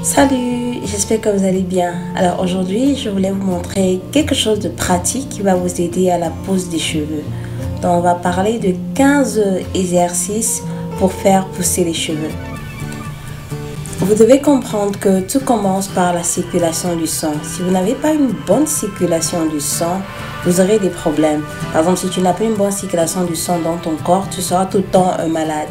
Salut, j'espère que vous allez bien. Alors aujourd'hui, je voulais vous montrer quelque chose de pratique qui va vous aider à la pose des cheveux. Donc on va parler de 15 exercices pour faire pousser les cheveux. Vous devez comprendre que tout commence par la circulation du sang. Si vous n'avez pas une bonne circulation du sang, vous aurez des problèmes. Par exemple, si tu n'as pas une bonne circulation du sang dans ton corps, tu seras tout le temps malade.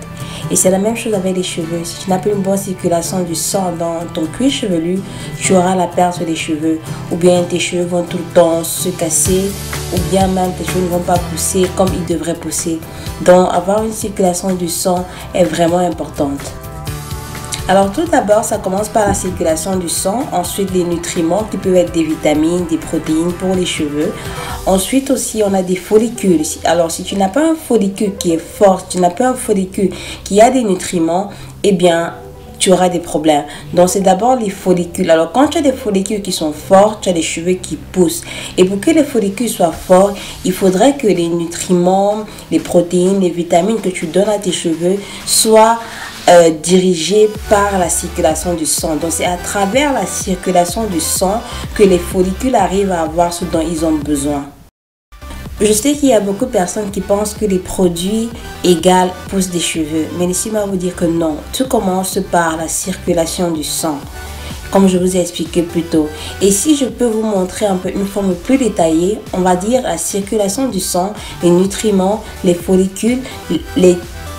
Et c'est la même chose avec les cheveux. Si tu n'as pas une bonne circulation du sang dans ton cuir chevelu, tu auras la perte des cheveux. Ou bien tes cheveux vont tout le temps se casser, ou bien même tes cheveux ne vont pas pousser comme ils devraient pousser. Donc, avoir une circulation du sang est vraiment importante. Alors tout d'abord, ça commence par la circulation du sang, ensuite les nutriments qui peuvent être des vitamines, des protéines pour les cheveux. Ensuite aussi, on a des follicules. Alors si tu n'as pas un follicule qui est fort, si tu n'as pas un follicule qui a des nutriments, eh bien tu auras des problèmes. Donc c'est d'abord les follicules. Alors quand tu as des follicules qui sont forts, tu as des cheveux qui poussent. Et pour que les follicules soient forts, il faudrait que les nutriments, les protéines, les vitamines que tu donnes à tes cheveux soient dirigés par la circulation du sang. Donc c'est à travers la circulation du sang que les follicules arrivent à avoir ce dont ils ont besoin. Je sais qu'il y a beaucoup de personnes qui pensent que les produits égale pousse des cheveux, mais laissez-moi vous dire que non, tout commence par la circulation du sang, comme je vous ai expliqué plus tôt. Et si je peux vous montrer un peu une forme plus détaillée, on va dire la circulation du sang, les nutriments, les follicules, les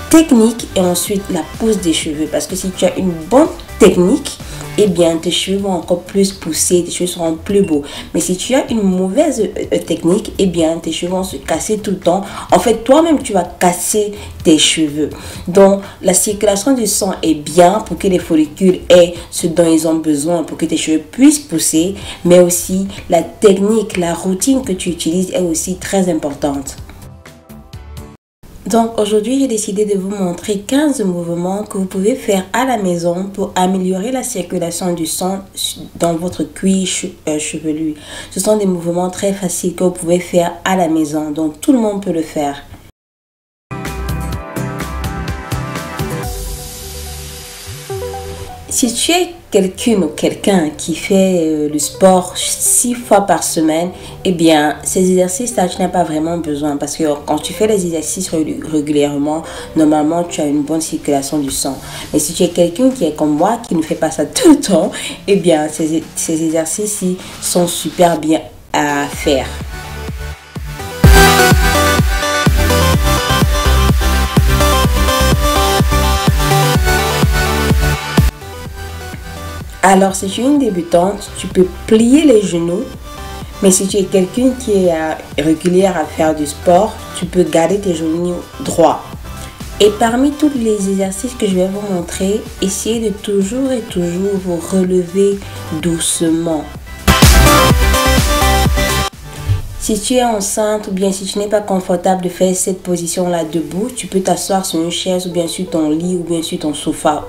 techniques et ensuite la pousse des cheveux. Parce que si tu as une bonne technique, eh bien tes cheveux vont encore plus pousser, tes cheveux seront plus beaux. Mais si tu as une mauvaise technique, eh bien tes cheveux vont se casser tout le temps. En fait, toi-même, tu vas casser tes cheveux. Donc, la circulation du sang est bien pour que les follicules aient ce dont ils ont besoin pour que tes cheveux puissent pousser. Mais aussi, la technique, la routine que tu utilises est aussi très importante. Donc aujourd'hui, j'ai décidé de vous montrer 15 mouvements que vous pouvez faire à la maison pour améliorer la circulation du sang dans votre cuir chevelu. Ce sont des mouvements très faciles que vous pouvez faire à la maison, donc tout le monde peut le faire. Si tu es quelqu'un ou quelqu'un qui fait le sport 6 fois par semaine, eh bien, ces exercices-là, tu n'as pas vraiment besoin parce que quand tu fais les exercices régulièrement, normalement, tu as une bonne circulation du sang. Mais si tu es quelqu'un qui est comme moi, qui ne fait pas ça tout le temps, eh bien, ces exercices-ci sont super bien à faire. Alors, si tu es une débutante, tu peux plier les genoux. Mais si tu es quelqu'un qui est régulière à faire du sport, tu peux garder tes genoux droits. Et parmi tous les exercices que je vais vous montrer, essayez de toujours et toujours vous relever doucement. Si tu es enceinte ou bien si tu n'es pas confortable de faire cette position-là debout, tu peux t'asseoir sur une chaise ou bien sur ton lit ou bien sur ton sofa.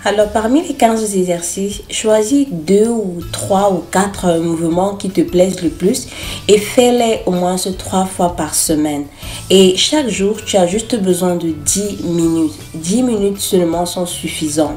Alors, parmi les 15 exercices, choisis 2 ou 3 ou 4 mouvements qui te plaisent le plus et fais-les au moins 3 fois par semaine. Et chaque jour, tu as juste besoin de 10 minutes. 10 minutes seulement sont suffisants.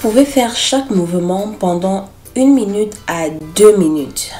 pouvez faire chaque mouvement pendant 1 minute à 2 minutes.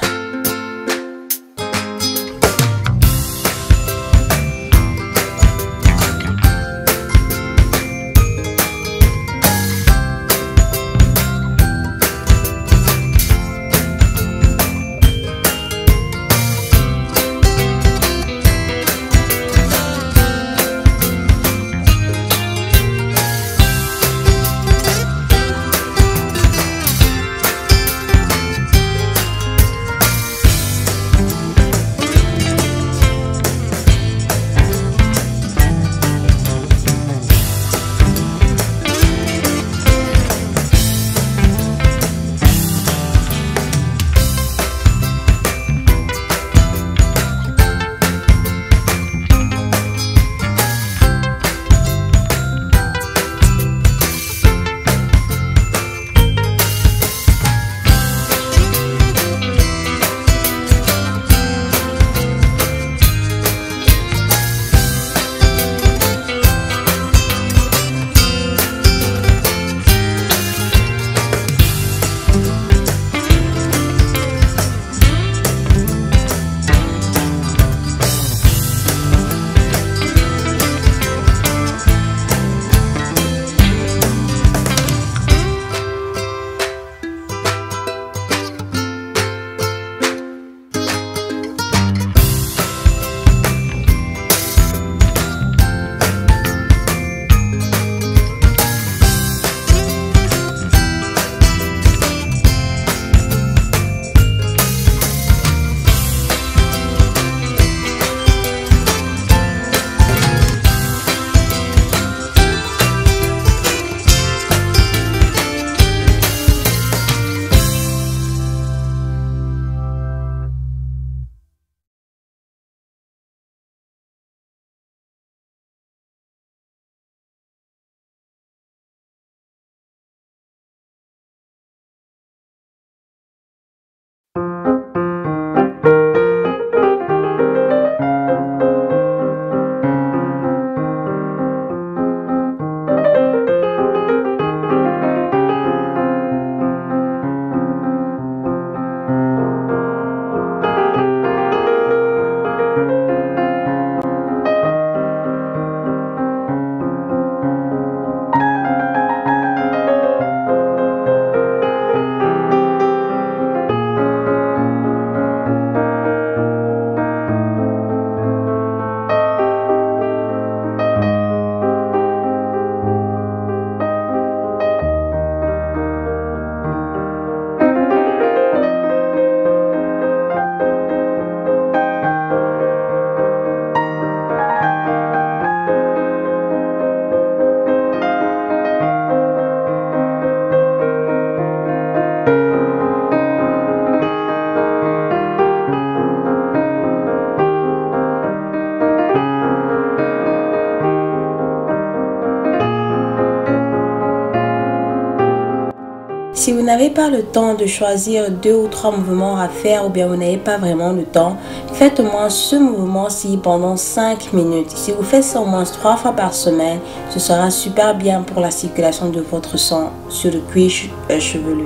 Si vous n'avez pas le temps de choisir 2 ou 3 mouvements à faire ou bien vous n'avez pas vraiment le temps, faites au moins ce mouvement-ci pendant 5 minutes. Si vous faites ça au moins 3 fois par semaine, ce sera super bien pour la circulation de votre sang sur le cuir chevelu.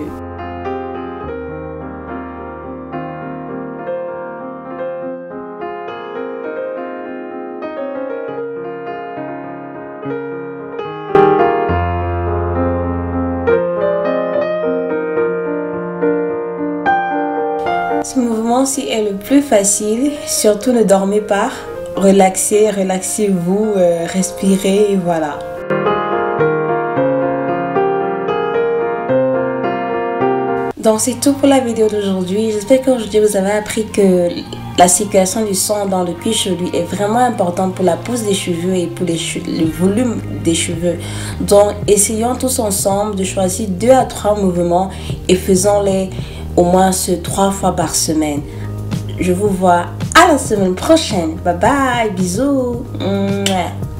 Ce mouvement-ci est le plus facile, surtout ne dormez pas, relaxez-vous, respirez et voilà. Donc c'est tout pour la vidéo d'aujourd'hui. J'espère qu'aujourd'hui vous avez appris que la circulation du sang dans le cuir chevelu est vraiment importante pour la pousse des cheveux et pour le volume des cheveux. Donc essayons tous ensemble de choisir 2 à 3 mouvements et faisons-les au moins 3 fois par semaine. Je vous vois à la semaine prochaine. Bye bye, bisous. Mouah.